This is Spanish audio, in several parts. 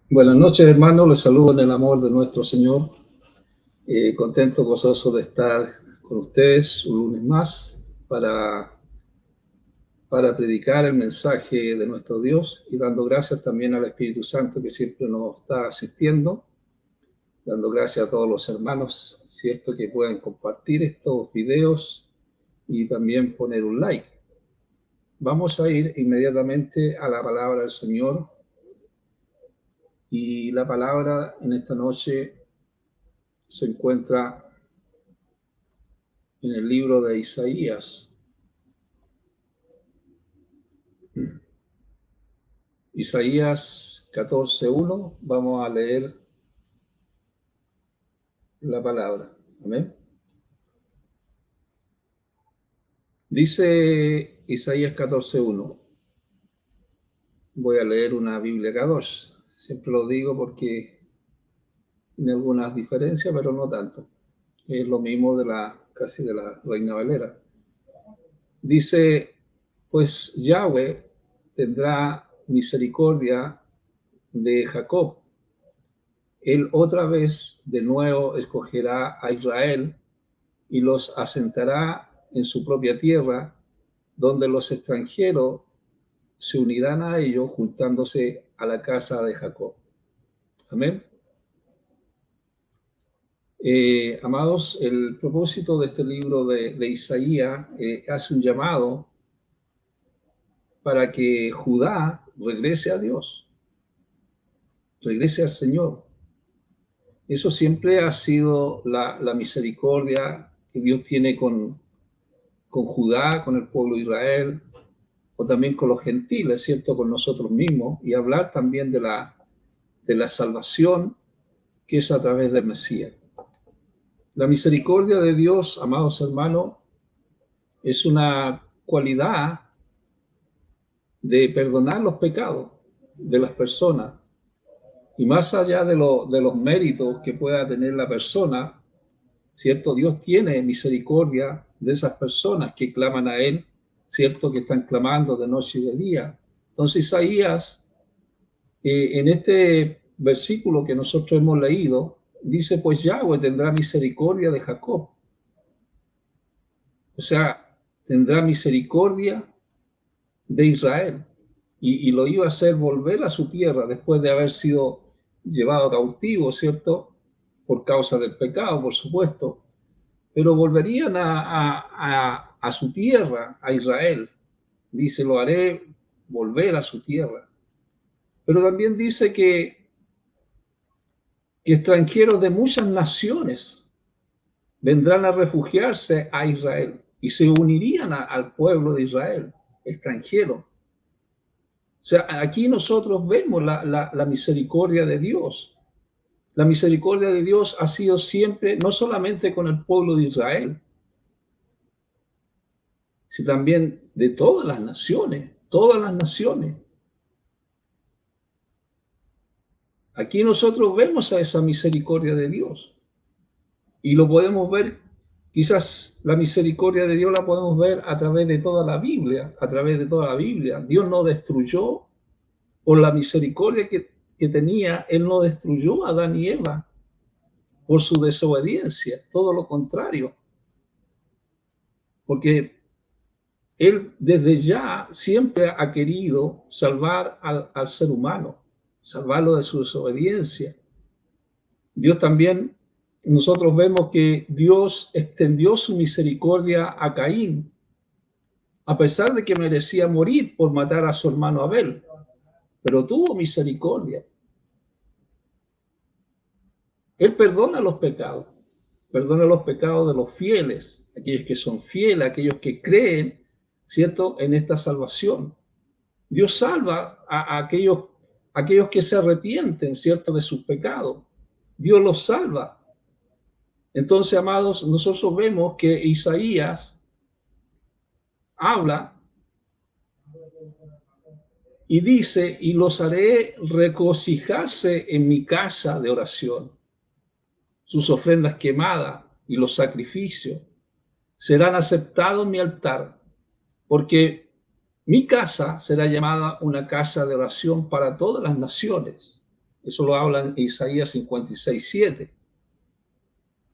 Buenas noches, hermanos. Les saludo en el amor de nuestro Señor. Contento, gozoso de estar con ustedes un lunes más para predicar el mensaje de nuestro Dios y dando gracias también al Espíritu Santo que siempre nos está asistiendo, dando gracias a todos los hermanos, cierto, que puedan compartir estos videos y también poner un like. Vamos a ir inmediatamente a la palabra del Señor. Y la palabra en esta noche se encuentra en el libro de Isaías. Isaías 14:1, vamos a leer la palabra. Amén. Dice Isaías 14:1. Voy a leer una Biblia K2. Siempre lo digo porque tiene algunas diferencias, pero no tanto. Es lo mismo casi de la Reina Valera. Dice, pues Yahweh tendrá misericordia de Jacob. Él otra vez de nuevo escogerá a Israel y los asentará en su propia tierra, donde los extranjeros se unirán a ellos juntándose a la casa de Jacob. Amén. Amados, el propósito de este libro de Isaías hace un llamado para que Judá regrese a Dios, regrese al Señor. Eso siempre ha sido la misericordia que Dios tiene con Judá, con el pueblo de Israel, o también con los gentiles, ¿cierto? Con nosotros mismos, y hablar también de la salvación que es a través del Mesías. La misericordia de Dios, amados hermanos, es una cualidad de perdonar los pecados de las personas. Y más allá de los méritos que pueda tener la persona, ¿cierto? Dios tiene misericordia de esas personas que claman a Él, ¿cierto? Que están clamando de noche y de día. Entonces Isaías, en este versículo que nosotros hemos leído, dice, pues Yahweh tendrá misericordia de Jacob. O sea, tendrá misericordia de Israel. Y lo iba a hacer volver a su tierra después de haber sido llevado cautivo, ¿cierto? Por causa del pecado, por supuesto. Pero volverían a su tierra, a Israel. Dice, lo haré volver a su tierra. Pero también dice que extranjeros de muchas naciones vendrán a refugiarse a Israel y se unirían al pueblo de Israel, extranjeros. O sea, aquí nosotros vemos la misericordia de Dios. La misericordia de Dios ha sido siempre, no solamente con el pueblo de Israel, sino también de todas las naciones, todas las naciones. Aquí nosotros vemos a esa misericordia de Dios y lo podemos ver, quizás la misericordia de Dios la podemos ver a través de toda la Biblia, a través de toda la Biblia. Dios no destruyó por la misericordia que tenía, Él no destruyó a Adán y Eva por su desobediencia, todo lo contrario, porque Él desde ya siempre ha querido salvar al ser humano, salvarlo de su desobediencia. Dios también, nosotros vemos que Dios extendió su misericordia a Caín, a pesar de que merecía morir por matar a su hermano Abel, pero tuvo misericordia. Él perdona los pecados de los fieles, aquellos que son fieles, aquellos que creen, ¿cierto?, en esta salvación. Dios salva a aquellos que se arrepienten, ¿cierto?, de sus pecados. Dios los salva. Entonces, amados, nosotros vemos que Isaías habla y dice, y los haré regocijarse en mi casa de oración. Sus ofrendas quemadas y los sacrificios serán aceptados en mi altar, porque Mi casa será llamada una casa de oración para todas las naciones. Eso lo habla en Isaías 56:7.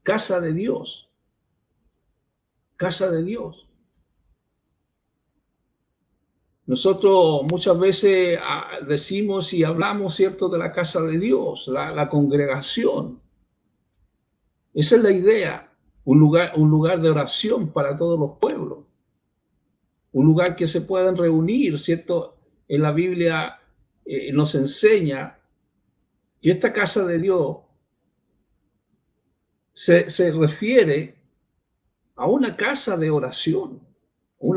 Casa de Dios. Casa de Dios. Nosotros muchas veces decimos y hablamos, ¿cierto?, de la casa de Dios, la congregación. Esa es la idea, un lugar de oración para todos los pueblos. Un lugar que se puedan reunir, ¿cierto? En la Biblia nos enseña que esta casa de Dios se refiere a una casa de oración, un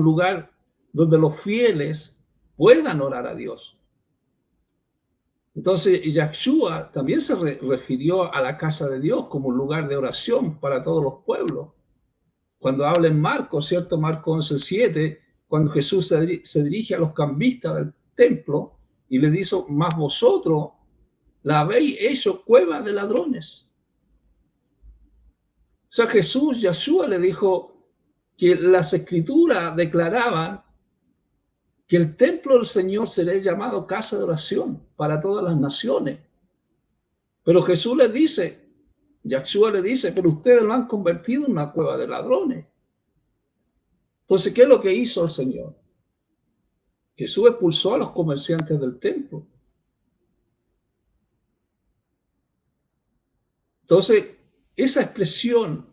lugar donde los fieles puedan orar a Dios. Entonces, Yahshua también se refirió a la casa de Dios como un lugar de oración para todos los pueblos. Cuando habla en Marcos, ¿cierto? Marcos 11:7, cuando Jesús se dirige a los cambistas del templo y le dice, mas vosotros la habéis hecho cueva de ladrones. O sea, Yahshua le dijo que las escrituras declaraban que el templo del Señor será llamado casa de oración para todas las naciones. Pero Jesús le dice, Yahshua le dice, pero ustedes lo han convertido en una cueva de ladrones. Entonces, ¿qué es lo que hizo el Señor? Jesús expulsó a los comerciantes del templo. Entonces, esa expresión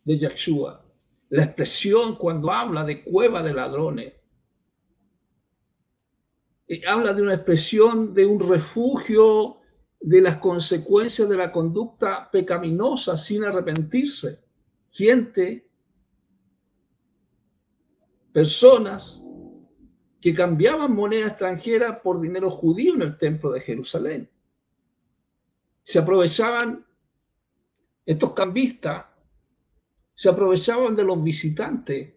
de Yahshua, la expresión cuando habla de cueva de ladrones, habla de una expresión de un refugio de las consecuencias de la conducta pecaminosa sin arrepentirse. Personas que cambiaban moneda extranjera por dinero judío en el templo de Jerusalén. Se aprovechaban, estos cambistas, se aprovechaban de los visitantes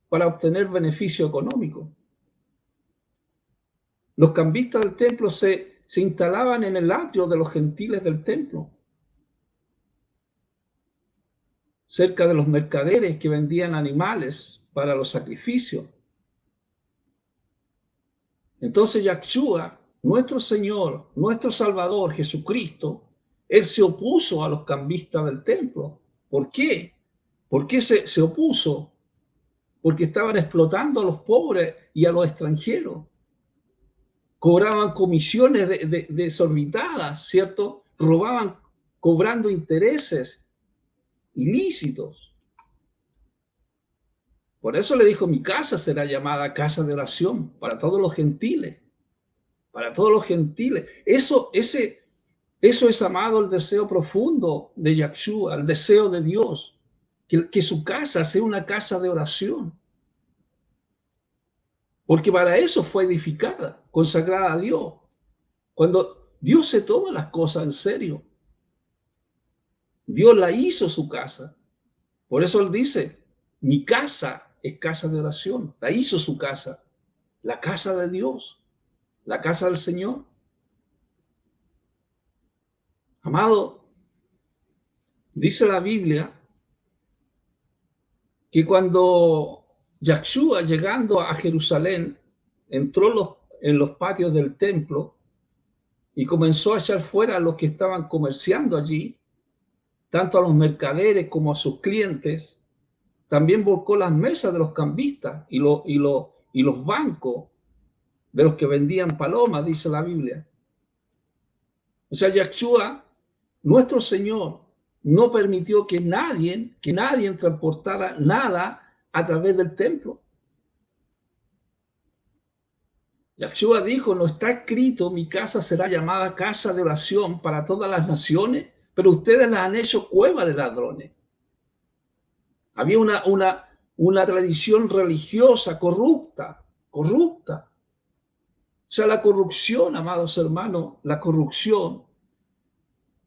para obtener beneficio económico. Los cambistas del templo se instalaban en el atrio de los gentiles del templo, cerca de los mercaderes que vendían animales para los sacrificios. Entonces Yahshua, nuestro Señor, nuestro Salvador, Jesucristo, Él se opuso a los cambistas del templo. ¿Por qué? ¿Por qué se opuso? Porque estaban explotando a los pobres y a los extranjeros. Cobraban comisiones desorbitadas, ¿cierto? Robaban cobrando intereses ilícitos. Por eso le dijo, mi casa será llamada casa de oración para todos los gentiles. Para todos los gentiles. Eso es, amado, el deseo profundo de Yahshua, el deseo de Dios. Que su casa sea una casa de oración. Porque para eso fue edificada, consagrada a Dios. Cuando Dios se toma las cosas en serio, Dios la hizo su casa. Por eso Él dice, mi casa es casa de oración. La hizo su casa, la casa de Dios, la casa del Señor. Amado, dice la Biblia que cuando Yahshua, llegando a Jerusalén, entró en los patios del templo y comenzó a echar fuera a los que estaban comerciando allí, tanto a los mercaderes como a sus clientes. También volcó las mesas de los cambistas y los bancos de los que vendían palomas, dice la Biblia. O sea, Yahshua, nuestro Señor, no permitió que nadie transportara nada a través del templo. Yahshua dijo, no está escrito, mi casa será llamada casa de oración para todas las naciones, pero ustedes la han hecho cueva de ladrones. Había una tradición religiosa corrupta. O sea, la corrupción, amados hermanos, la corrupción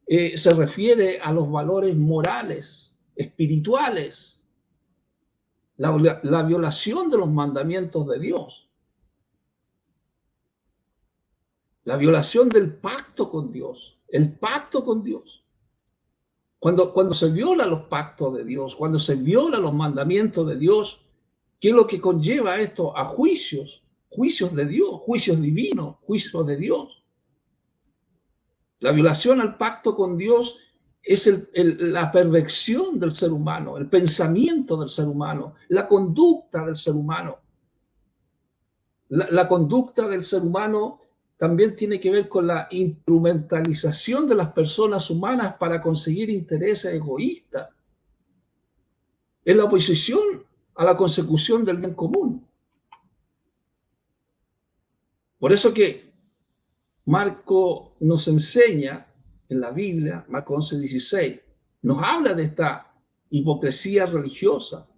se refiere a los valores morales, espirituales, la violación de los mandamientos de Dios, la violación del pacto con Dios, el pacto con Dios. Cuando se violan los pactos de Dios, cuando se violan los mandamientos de Dios, ¿Qué es lo que conlleva esto? A juicios, juicios de Dios, juicios divinos, juicios de Dios. La violación al pacto con Dios es la perversión del ser humano, el pensamiento del ser humano, la conducta del ser humano. La conducta del ser humano también tiene que ver con la instrumentalización de las personas humanas para conseguir intereses egoístas. Es la oposición a la consecución del bien común. Por eso que Marco nos enseña en la Biblia, Marco 11:16, nos habla de esta hipocresía religiosa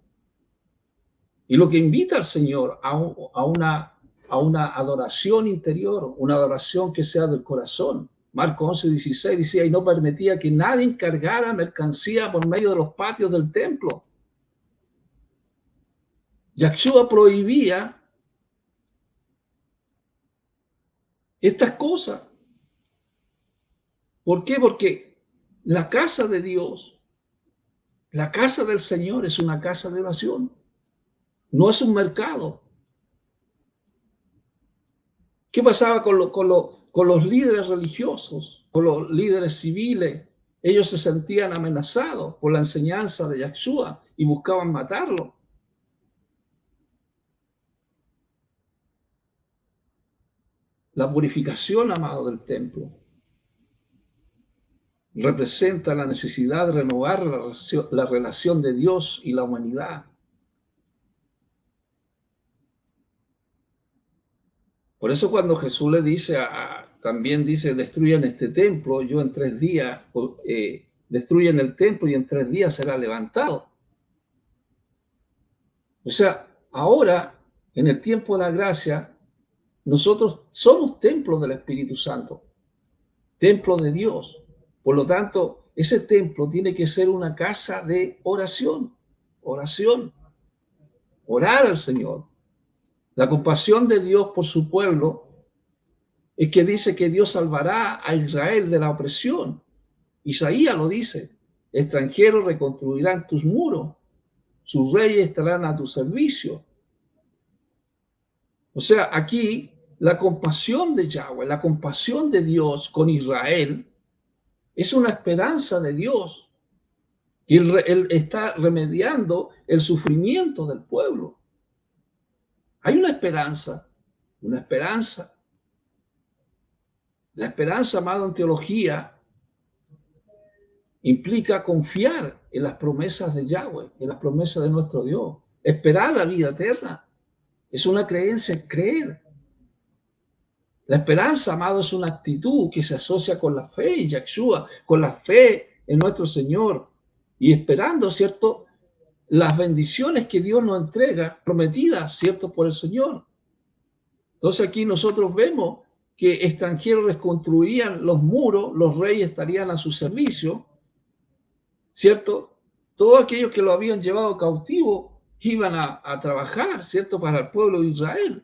y lo que invita al Señor a una adoración interior, una adoración que sea del corazón. Marco 11:16 decía, y no permitía que nadie encargara mercancía por medio de los patios del templo. Yahshua prohibía estas cosas. ¿Por qué? Porque la casa de Dios, la casa del Señor es una casa de oración, no es un mercado. ¿Qué pasaba con los líderes religiosos, con los líderes civiles? Ellos se sentían amenazados por la enseñanza de Yahshua y buscaban matarlo. La purificación, amado, del templo representa la necesidad de renovar la relación de Dios y la humanidad. Por eso cuando Jesús le dice, también dice, destruyan este templo, yo en 3 días, destruyen el templo y en 3 días será levantado. O sea, ahora, en el tiempo de la gracia, nosotros somos templo del Espíritu Santo, templo de Dios. Por lo tanto, ese templo tiene que ser una casa de oración, oración, orar al Señor. La compasión de Dios por su pueblo es que dice que Dios salvará a Israel de la opresión. Isaías lo dice, extranjeros reconstruirán tus muros, sus reyes estarán a tu servicio. O sea, aquí la compasión de Yahweh, la compasión de Dios con Israel es una esperanza de Dios. Y él está remediando el sufrimiento del pueblo. Hay una esperanza, una esperanza. La esperanza, amado, en teología, implica confiar en las promesas de Yahweh, en las promesas de nuestro Dios. Esperar la vida eterna. Es una creencia en creer. La esperanza, amado, es una actitud que se asocia con la fe en Yahshua, con la fe en nuestro Señor y esperando, ¿cierto?, las bendiciones que Dios nos entrega, prometidas, ¿cierto?, por el Señor. Entonces aquí nosotros vemos que extranjeros reconstruirían los muros, los reyes estarían a su servicio, ¿cierto? Todos aquellos que lo habían llevado cautivo iban a trabajar, ¿cierto?, para el pueblo de Israel.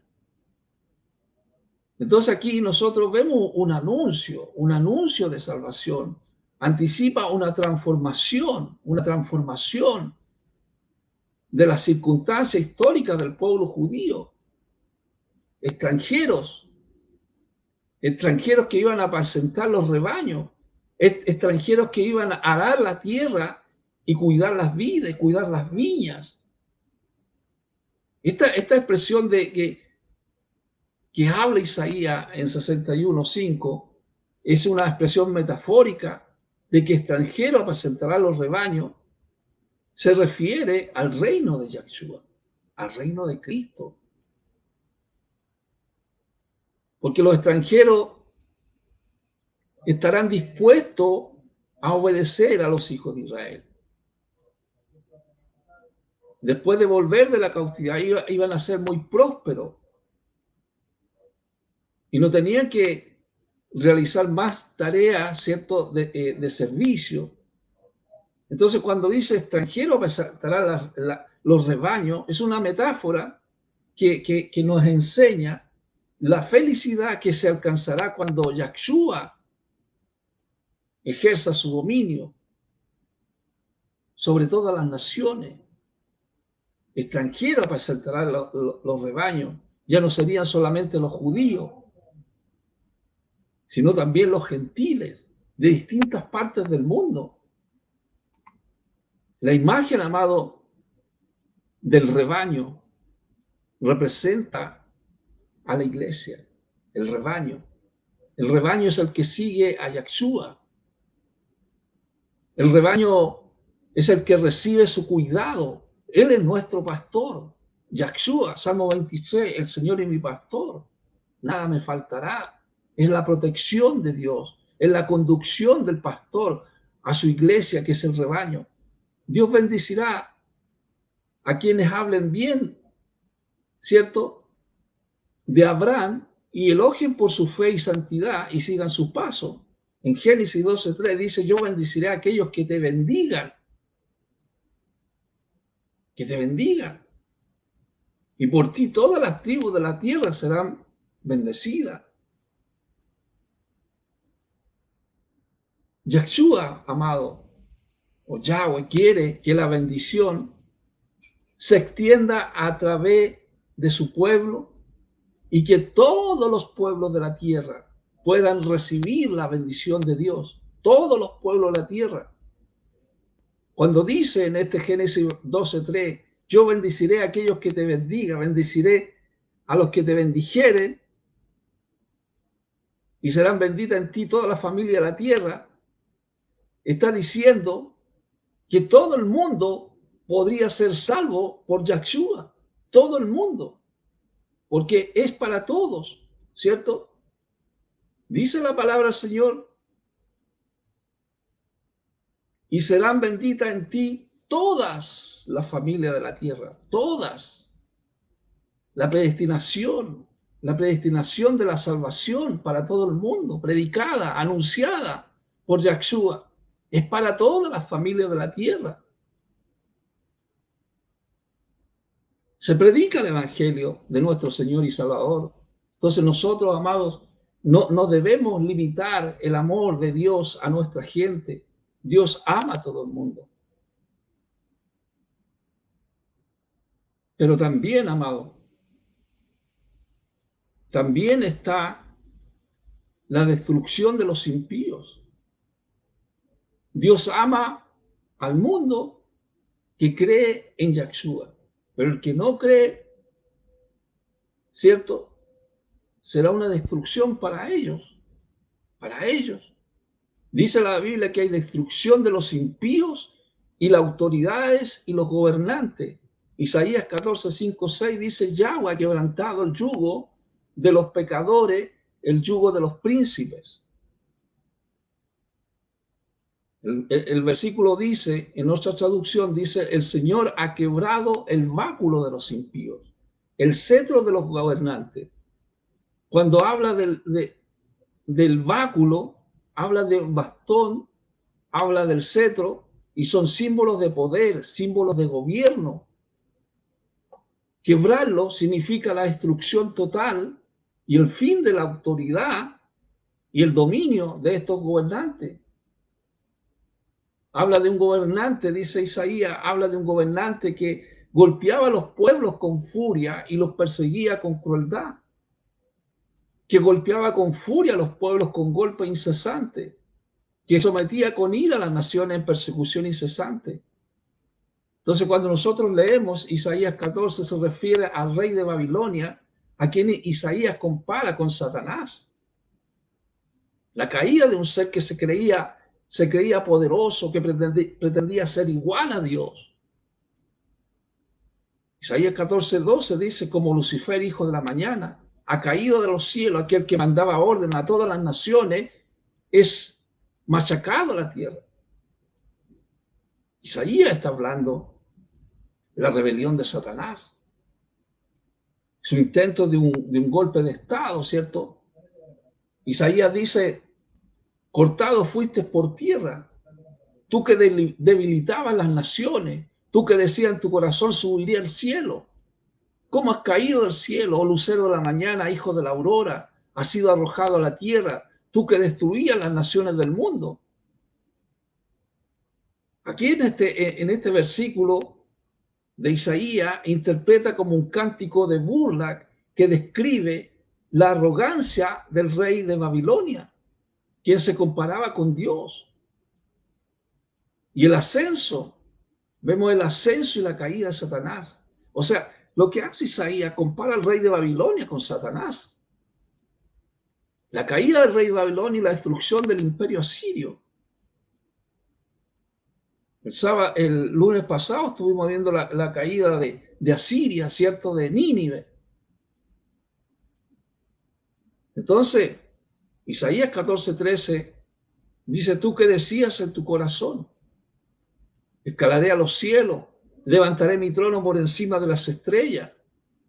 Entonces aquí nosotros vemos un anuncio de salvación. Anticipa una transformación de las circunstancias históricas del pueblo judío. Extranjeros que iban a apacentar los rebaños, extranjeros que iban a arar la tierra y cuidar las vidas y cuidar las viñas. Esta expresión que habla Isaías en 61:5 es una expresión metafórica de que extranjero apacentará los rebaños. Se refiere al reino de Yahshua, al reino de Cristo. Porque los extranjeros estarán dispuestos a obedecer a los hijos de Israel. Después de volver de la cautividad, iban a ser muy prósperos. Y no tenían que realizar más tareas, ¿cierto?, de servicio. Entonces, cuando dice extranjero apacentará los rebaños, es una metáfora que nos enseña la felicidad que se alcanzará cuando Yahshua ejerza su dominio sobre todas las naciones. extranjero apacentará los rebaños. Ya no serían solamente los judíos, sino también los gentiles de distintas partes del mundo. La imagen, amado, del rebaño representa a la iglesia, el rebaño. El rebaño es el que sigue a Yahshua. El rebaño es el que recibe su cuidado. Él es nuestro pastor. Yahshua, Salmo 23, el Señor es mi pastor. Nada me faltará. Es la protección de Dios, es la conducción del pastor a su iglesia, que es el rebaño. Dios bendecirá a quienes hablen bien, ¿cierto?, de Abraham y elogien por su fe y santidad y sigan sus pasos. En Génesis 12:3 dice: yo bendeciré a aquellos que te bendigan. Que te bendigan. Y por ti todas las tribus de la tierra serán bendecidas. Yahshua, amado, o Yahweh, quiere que la bendición se extienda a través de su pueblo y que todos los pueblos de la tierra puedan recibir la bendición de Dios. Todos los pueblos de la tierra. Cuando dice en este Génesis 12:3, yo bendeciré a aquellos que te bendigan, bendeciré a los que te bendijeren, y serán benditas en ti toda la familia de la tierra, está diciendo que todo el mundo podría ser salvo por Yahshua. Todo el mundo. Porque es para todos, ¿cierto? Dice la palabra del Señor: y serán benditas en ti todas las familias de la tierra, todas. La predestinación de la salvación para todo el mundo, predicada, anunciada por Yahshua, es para todas las familias de la tierra. Se predica el evangelio de nuestro Señor y Salvador. Entonces nosotros, amados, no debemos limitar el amor de Dios a nuestra gente. Dios ama a todo el mundo. Pero también, amado, también está la destrucción de los impíos. Dios ama al mundo que cree en Yahshua, pero el que no cree, ¿cierto?, será una destrucción para ellos, para ellos. Dice la Biblia que hay destrucción de los impíos y las autoridades y los gobernantes. Isaías 14:5-6 dice: Yahweh ha quebrantado el yugo de los pecadores, el yugo de los príncipes. El versículo dice, en nuestra traducción, dice: el Señor ha quebrado el báculo de los impíos, el cetro de los gobernantes. Cuando habla del báculo, habla del bastón, habla del cetro, y son símbolos de poder, símbolos de gobierno. Quebrarlo significa la destrucción total y el fin de la autoridad y el dominio de estos gobernantes. Habla de un gobernante, dice Isaías, habla de un gobernante que golpeaba a los pueblos con furia y los perseguía con crueldad, que golpeaba con furia a los pueblos con golpe incesante, que sometía con ira a las naciones en persecución incesante. Entonces, cuando nosotros leemos Isaías 14, se refiere al rey de Babilonia, a quien Isaías compara con Satanás. La caída de un ser que se creía poderoso, que pretendía ser igual a Dios. Isaías 14:12 dice: como Lucifer, hijo de la mañana, ha caído de los cielos aquel que mandaba orden a todas las naciones, es machacado a la tierra. Isaías está hablando de la rebelión de Satanás, su intento de un golpe de estado, ¿cierto? Isaías dice: cortado fuiste por tierra, tú que debilitabas las naciones, tú que decías en tu corazón: subiría al cielo. ¿Cómo has caído del cielo, oh lucero de la mañana, hijo de la aurora? Has sido arrojado a la tierra, tú que destruías las naciones del mundo. Aquí en este versículo de Isaías interpreta como un cántico de burla que describe la arrogancia del rey de Babilonia, quien se comparaba con Dios. Y el ascenso, vemos el ascenso y la caída de Satanás. O sea, lo que hace Isaías compara al rey de Babilonia con Satanás. La caída del rey de Babilonia y la destrucción del imperio asirio. El lunes pasado estuvimos viendo la caída de Asiria, ¿cierto? De Nínive. Entonces, Isaías 14:13 dice: tú que decías en tu corazón, escalaré a los cielos, levantaré mi trono por encima de las estrellas,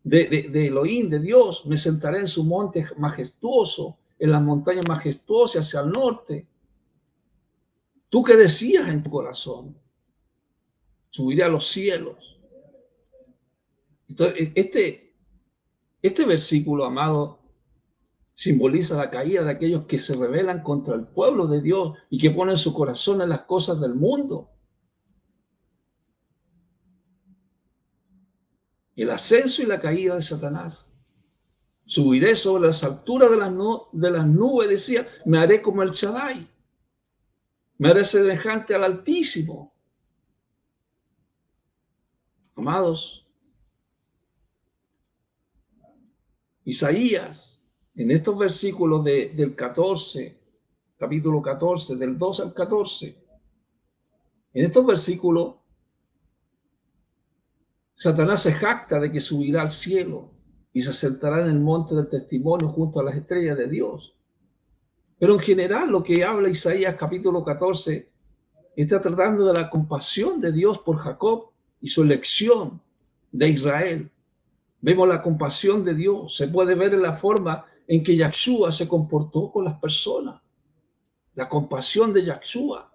de Elohim, de Dios, me sentaré en su monte majestuoso, en las montañas majestuosas hacia el norte. Tú que decías en tu corazón, subiré a los cielos. Entonces, este versículo, amado, simboliza la caída de aquellos que se rebelan contra el pueblo de Dios y que ponen su corazón en las cosas del mundo. El ascenso y la caída de Satanás. Subiré sobre las alturas de las nubes, decía, me haré como el Shaddai. Me haré semejante al Altísimo. Amados, Isaías, en estos versículos del 14, capítulo 14, del 2 al 14, en estos versículos, Satanás se jacta de que subirá al cielo y se sentará en el monte del testimonio junto a las estrellas de Dios. Pero en general lo que habla Isaías capítulo 14 está tratando de la compasión de Dios por Jacob y su elección de Israel. Vemos la compasión de Dios, se puede ver en la forma en que Yahshua se comportó con las personas. La compasión de Yahshua.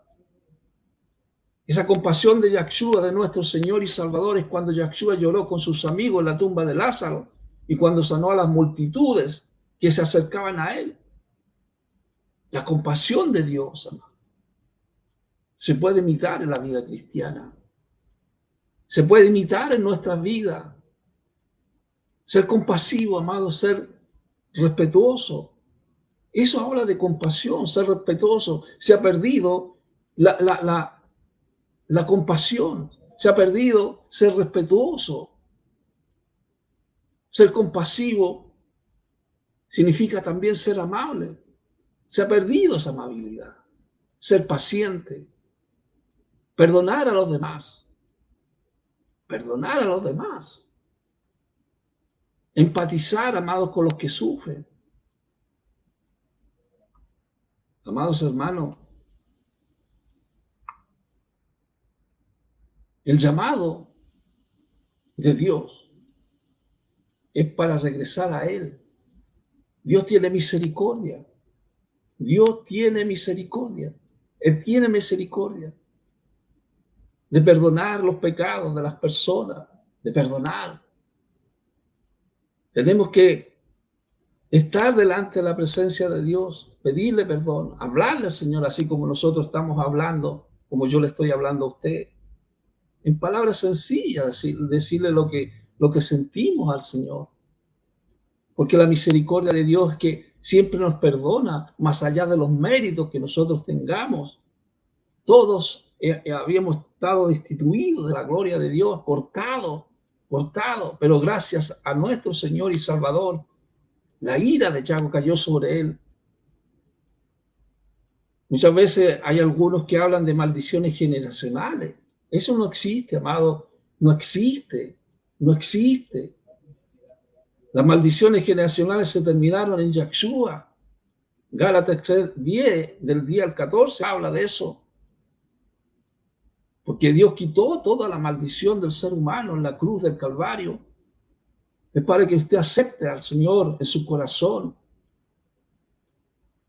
Esa compasión de Yahshua, de nuestro Señor y Salvador, es cuando Yahshua lloró con sus amigos en la tumba de Lázaro y cuando sanó a las multitudes que se acercaban a él. La compasión de Dios, amado, se puede imitar en la vida cristiana. Se puede imitar en nuestras vidas. Ser compasivo, amado, ser respetuoso. Eso habla de compasión, ser respetuoso. Se ha perdido la compasión. Se ha perdido ser respetuoso. Ser compasivo significa también ser amable. Se ha perdido esa amabilidad. Ser paciente. Perdonar a los demás. Perdonar a los demás. Empatizar, amados, con los que sufren. Amados hermanos, el llamado de Dios es para regresar a Él. Dios tiene misericordia. Dios tiene misericordia. Él tiene misericordia de perdonar los pecados de las personas, de perdonar. Tenemos que estar delante de la presencia de Dios, pedirle perdón, hablarle al Señor así como nosotros estamos hablando, como yo le estoy hablando a usted. En palabras sencillas, decirle lo que sentimos al Señor. Porque la misericordia de Dios es que siempre nos perdona, más allá de los méritos que nosotros tengamos. Todos habíamos estado destituidos de la gloria de Dios, cortados, pero gracias a nuestro Señor y Salvador, la ira de Yahweh cayó sobre él. Muchas veces hay algunos que hablan de maldiciones generacionales. Eso no existe, amado, no existe, no existe. Las maldiciones generacionales se terminaron en Yahshua. Gálatas 3:10, del día al 14, habla de eso. Porque Dios quitó toda la maldición del ser humano en la cruz del Calvario. Es para que usted acepte al Señor en su corazón.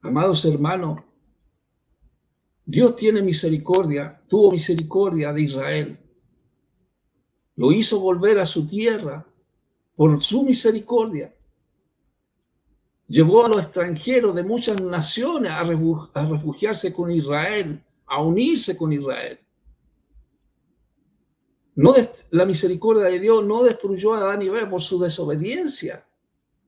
Amados hermanos, Dios tiene misericordia, tuvo misericordia de Israel. Lo hizo volver a su tierra por su misericordia. Llevó a los extranjeros de muchas naciones a refugiarse con Israel, a unirse con Israel. La misericordia de Dios no destruyó a Adán y Eva por su desobediencia.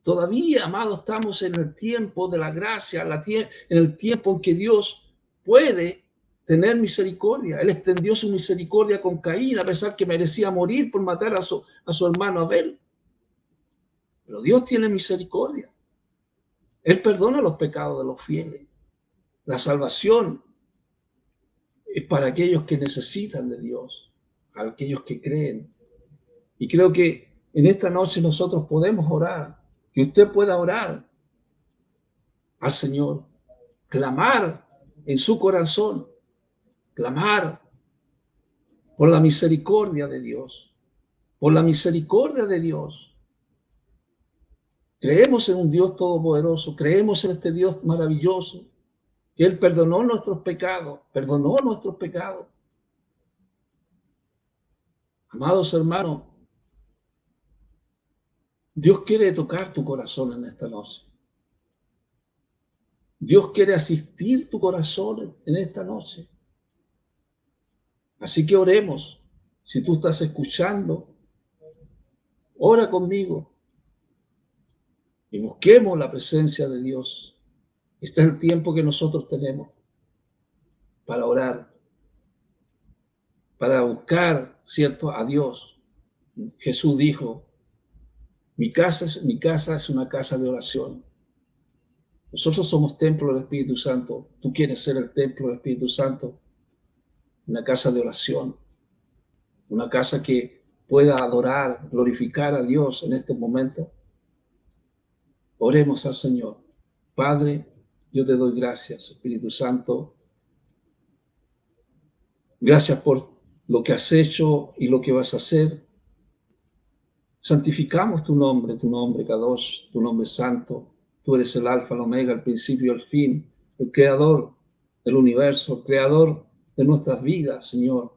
Todavía, amados, estamos en el tiempo de la gracia, en el tiempo en que Dios puede tener misericordia. Él extendió su misericordia con Caín, a pesar que merecía morir por matar a su hermano Abel. Pero Dios tiene misericordia. Él perdona los pecados de los fieles. La salvación es para aquellos que necesitan de Dios, a aquellos que creen. Y creo que en esta noche nosotros podemos orar, que usted pueda orar al Señor, clamar en su corazón, clamar por la misericordia de Dios, por la misericordia de Dios. Creemos en un Dios todopoderoso, creemos en este Dios maravilloso, que Él perdonó nuestros pecados. Amados hermanos, Dios quiere tocar tu corazón en esta noche. Dios quiere asistir tu corazón en esta noche. Así que oremos. Si tú estás escuchando, ora conmigo y busquemos la presencia de Dios. Este es el tiempo que nosotros tenemos para orar, para buscar, ¿cierto?, a Dios. Jesús dijo, mi casa es una casa de oración. Nosotros somos templo del Espíritu Santo. Tú quieres ser el templo del Espíritu Santo, una casa de oración, una casa que pueda adorar, glorificar a Dios en este momento. Oremos al Señor. Padre, yo te doy gracias, Espíritu Santo. Gracias por lo que has hecho y lo que vas a hacer. Santificamos tu nombre, Kadosh, tu nombre santo. Tú eres el alfa, el omega, el principio y el fin, el creador del universo, el creador de nuestras vidas, Señor.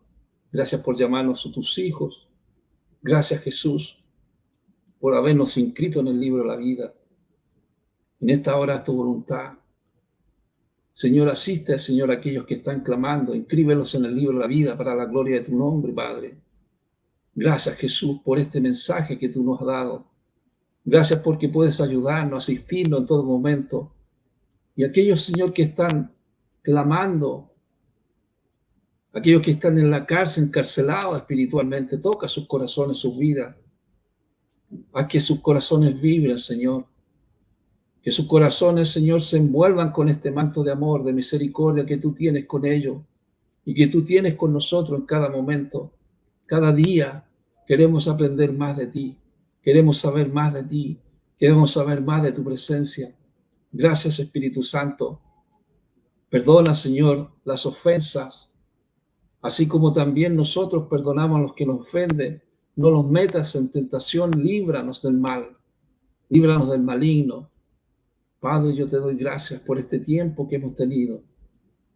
Gracias por llamarnos a tus hijos. Gracias, Jesús, por habernos inscrito en el libro de la vida. En esta hora es tu voluntad. Señor, asiste, Señor, a aquellos que están clamando. Inscríbelos en el libro de la vida para la gloria de tu nombre, Padre. Gracias, Jesús, por este mensaje que tú nos has dado. Gracias porque puedes ayudarnos, asistirnos en todo momento. Y aquellos, Señor, que están clamando, aquellos que están en la cárcel, encarcelados espiritualmente, toca sus corazones, sus vidas. Haz que sus corazones vibren, Señor. Que sus corazones, Señor, se envuelvan con este manto de amor, de misericordia que tú tienes con ellos y que tú tienes con nosotros en cada momento. Cada día queremos aprender más de ti, queremos saber más de ti, queremos saber más de tu presencia. Gracias, Espíritu Santo. Perdona, Señor, las ofensas, así como también nosotros perdonamos a los que nos ofenden. No los metas en tentación, líbranos del mal, líbranos del maligno. Padre, yo te doy gracias por este tiempo que hemos tenido.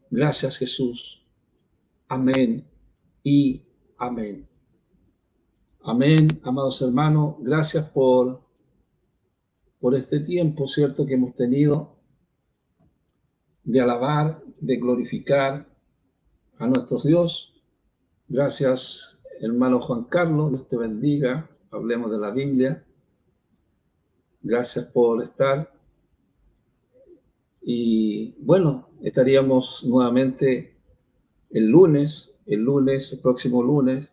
Gracias, Jesús. Amén y amén. Amén, amados hermanos. Gracias por este tiempo, ¿cierto?, que hemos tenido de alabar, de glorificar a nuestro Dios. Gracias, hermano Juan Carlos. Dios te bendiga. Hablemos de la Biblia. Gracias por estar. Y bueno, estaríamos nuevamente el próximo lunes,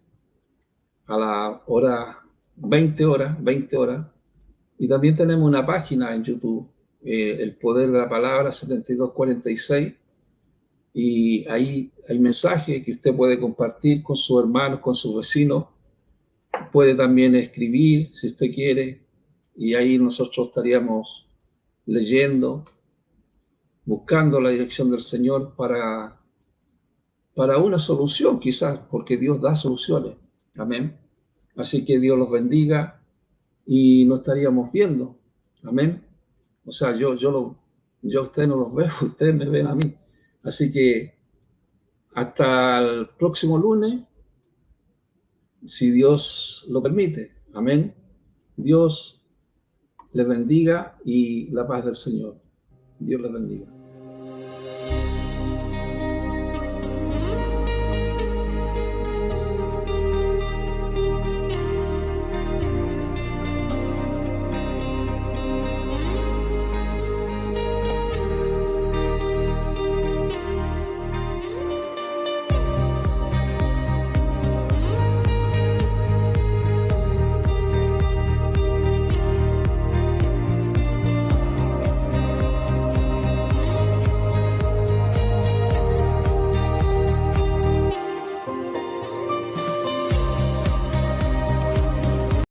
a la hora 20 horas. Y también tenemos una página en YouTube, El Poder de la Palabra 7246. Y ahí hay mensajes que usted puede compartir con sus hermanos, con sus vecinos. Puede también escribir si usted quiere. Y ahí nosotros estaríamos leyendo, buscando la dirección del Señor para una solución, quizás, porque Dios da soluciones. Amén. Así que Dios los bendiga y nos estaríamos viendo. Amén. O sea, yo a ustedes no los veo, ustedes me ven a mí. Así que hasta el próximo lunes, si Dios lo permite. Amén. Dios les bendiga y la paz del Señor. Dios les bendiga.